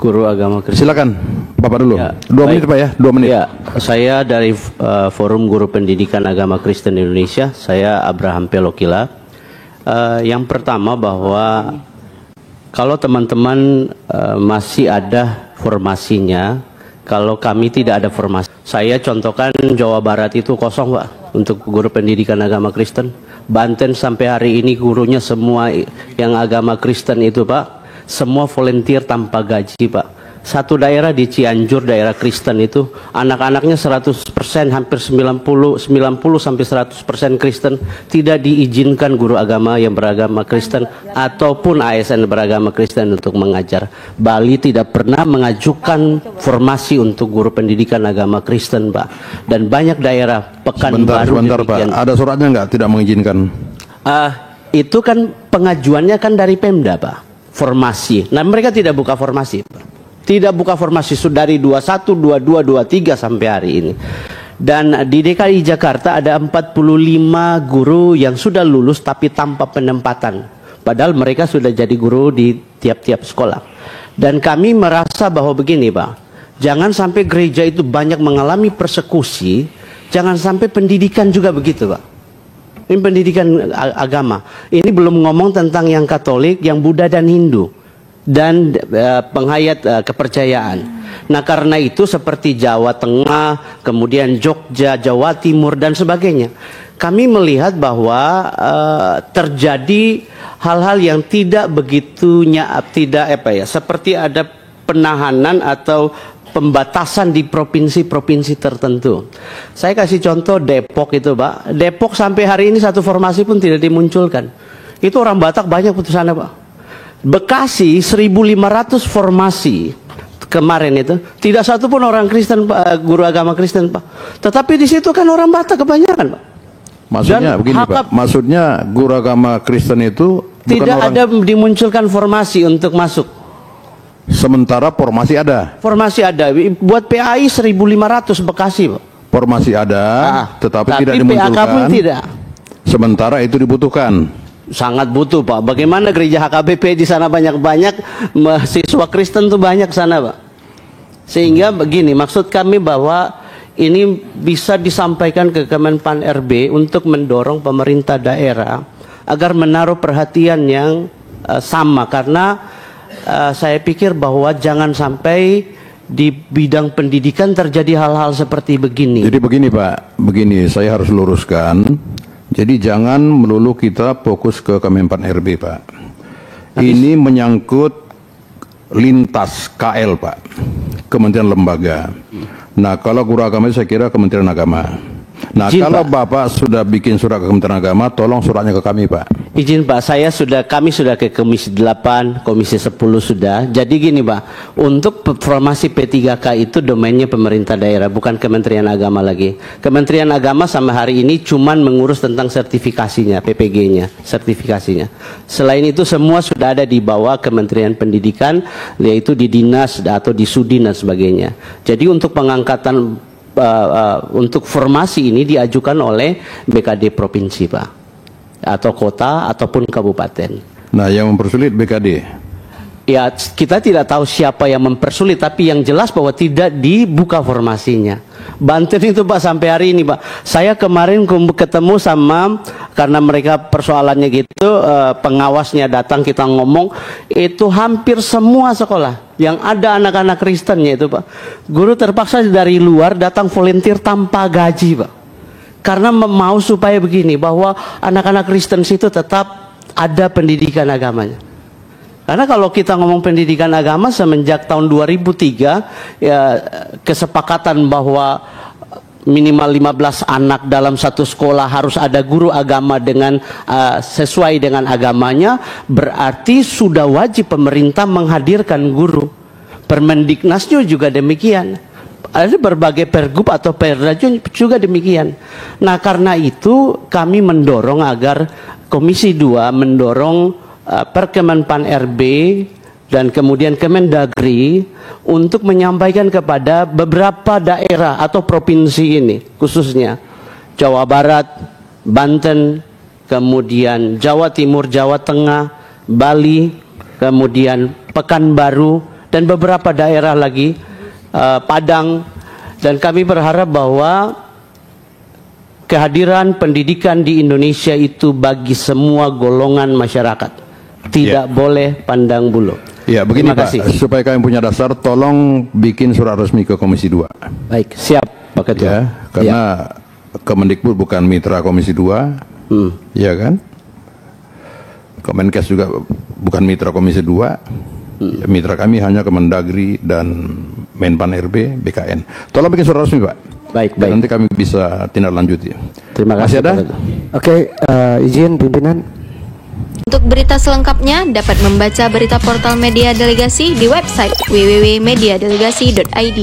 Guru Agama Kristen. Silakan, Bapak dulu. Ya, 2 menit Pak ya, 2 menit. Ya, saya dari Forum Guru Pendidikan Agama Kristen Indonesia. Saya Abraham Pelokila. Yang pertama bahwa kalau teman-teman masih ada formasinya, kalau kami tidak ada formasi, saya contohkan Jawa Barat itu kosong Pak untuk guru pendidikan agama Kristen. Banten sampai hari ini gurunya semua yang agama Kristen itu Pak, semua volunteer tanpa gaji Pak. Satu daerah di Cianjur, daerah Kristen itu anak-anaknya 100%, hampir 90 sampai 100% Kristen, tidak diizinkan guru agama yang beragama Kristen ataupun ASN beragama Kristen untuk mengajar. Bali tidak pernah mengajukan formasi untuk guru pendidikan agama Kristen Pak. Dan banyak daerah Pekanbaru. Sebentar Pak, ada suratnya nggak tidak mengizinkan? Itu kan pengajuannya kan dari Pemda Pak, formasi. Nah mereka tidak buka formasi Pak. Tidak buka formasi dari 21, 22, 23 sampai hari ini. Dan di DKI Jakarta ada 45 guru yang sudah lulus tapi tanpa penempatan. Padahal mereka sudah jadi guru di tiap-tiap sekolah. Dan kami merasa bahwa begini Pak, jangan sampai gereja itu banyak mengalami persekusi, jangan sampai pendidikan juga begitu Pak. Ini pendidikan agama. Ini belum ngomong tentang yang Katolik, yang Buddha dan Hindu. Dan penghayat kepercayaan. Nah karena itu seperti Jawa Tengah, kemudian Jogja, Jawa Timur dan sebagainya, kami melihat bahwa terjadi hal-hal yang tidak begitunya, seperti ada penahanan atau pembatasan di provinsi-provinsi tertentu. Saya kasih contoh Depok itu Pak. Depok sampai hari ini satu formasi pun tidak dimunculkan. Itu orang Batak banyak putusannya Pak. Bekasi 1.500 formasi kemarin itu tidak satu pun orang Kristen Pak, guru agama Kristen Pak. Tetapi di situ kan orang Batak kebanyakan Pak. Maksudnya begini Pak, maksudnya guru agama Kristen itu tidak ada dimunculkan formasi untuk masuk. Sementara formasi ada. Formasi ada. Buat PAI 1.500 Bekasi Pak. Formasi ada, tetapi tidak dimunculkan. PAK pun tidak. Sementara itu dibutuhkan. Sangat butuh Pak. Bagaimana gereja HKBP di sana banyak-banyak, mahasiswa Kristen tuh banyak sana Pak. Sehingga begini, maksud kami bahwa ini bisa disampaikan ke Kemenpan RB untuk mendorong pemerintah daerah agar menaruh perhatian yang sama. Karena saya pikir bahwa jangan sampai di bidang pendidikan terjadi hal-hal seperti begini. Jadi begini Pak, begini saya harus luruskan. Jadi jangan melulu kita fokus ke Kemenpan RB Pak. Ini menyangkut lintas KL Pak, Kementerian Lembaga. Nah kalau guru agama saya kira Kementerian Agama. Nah kalau Bapak sudah bikin surat ke Kementerian Agama, tolong suratnya ke kami Pak. Izin Pak, kami sudah ke Komisi 8, Komisi 10 sudah. Jadi gini Pak, untuk formasi P3K itu domainnya pemerintah daerah, bukan Kementerian Agama lagi. Kementerian Agama sama hari ini cuman mengurus tentang sertifikasinya, PPG-nya, sertifikasinya. Selain itu semua sudah ada di bawah Kementerian Pendidikan, yaitu di dinas atau di sudin dan sebagainya. Jadi untuk pengangkatan untuk formasi ini diajukan oleh BKD provinsi Pak, atau kota ataupun kabupaten. Nah yang mempersulit BKD? Ya kita tidak tahu siapa yang mempersulit, tapi yang jelas bahwa tidak dibuka formasinya. Banten itu Pak sampai hari ini Pak. Saya kemarin ketemu sama, karena mereka persoalannya gitu, pengawasnya datang, kita ngomong, itu hampir semua sekolah yang ada anak-anak Kristennya itu Pak, guru terpaksa dari luar datang volunteer tanpa gaji Pak. Karena mau supaya begini, bahwa anak-anak Kristen situ tetap ada pendidikan agamanya. Karena kalau kita ngomong pendidikan agama semenjak tahun 2003 ya, kesepakatan bahwa minimal 15 anak dalam satu sekolah harus ada guru agama dengan sesuai dengan agamanya, berarti sudah wajib pemerintah menghadirkan guru. Permendiknasnya juga demikian. Ada berbagai pergub atau perda juga demikian. Nah karena itu kami mendorong agar Komisi 2 mendorong Perkemenpan RB dan kemudian Kemendagri untuk menyampaikan kepada beberapa daerah atau provinsi ini, khususnya Jawa Barat, Banten, kemudian Jawa Timur, Jawa Tengah, Bali, kemudian Pekanbaru, dan beberapa daerah lagi, Padang, dan kami berharap bahwa kehadiran pendidikan di Indonesia itu bagi semua golongan masyarakat, tidak boleh pandang bulu. Ya, begini Terima Pak, kasih. supaya kami punya dasar, tolong bikin surat resmi ke Komisi 2. Baik, siap Pak Ketua. Ya, karena Kemendikbud bukan mitra Komisi 2, ya kan? Kemenkes juga bukan mitra Komisi 2. Mitra kami hanya Kemendagri dan Menpan RB, BKN. Tolong bikin surat resmi, Pak. Baik, Dan baik. nanti kami bisa tindak lanjuti. Terima Masih kasih. ada? Pak Ketua. Oke, izin pimpinan. Untuk berita selengkapnya dapat membaca berita portal Media Delegasi di website www.mediadelegasi.id.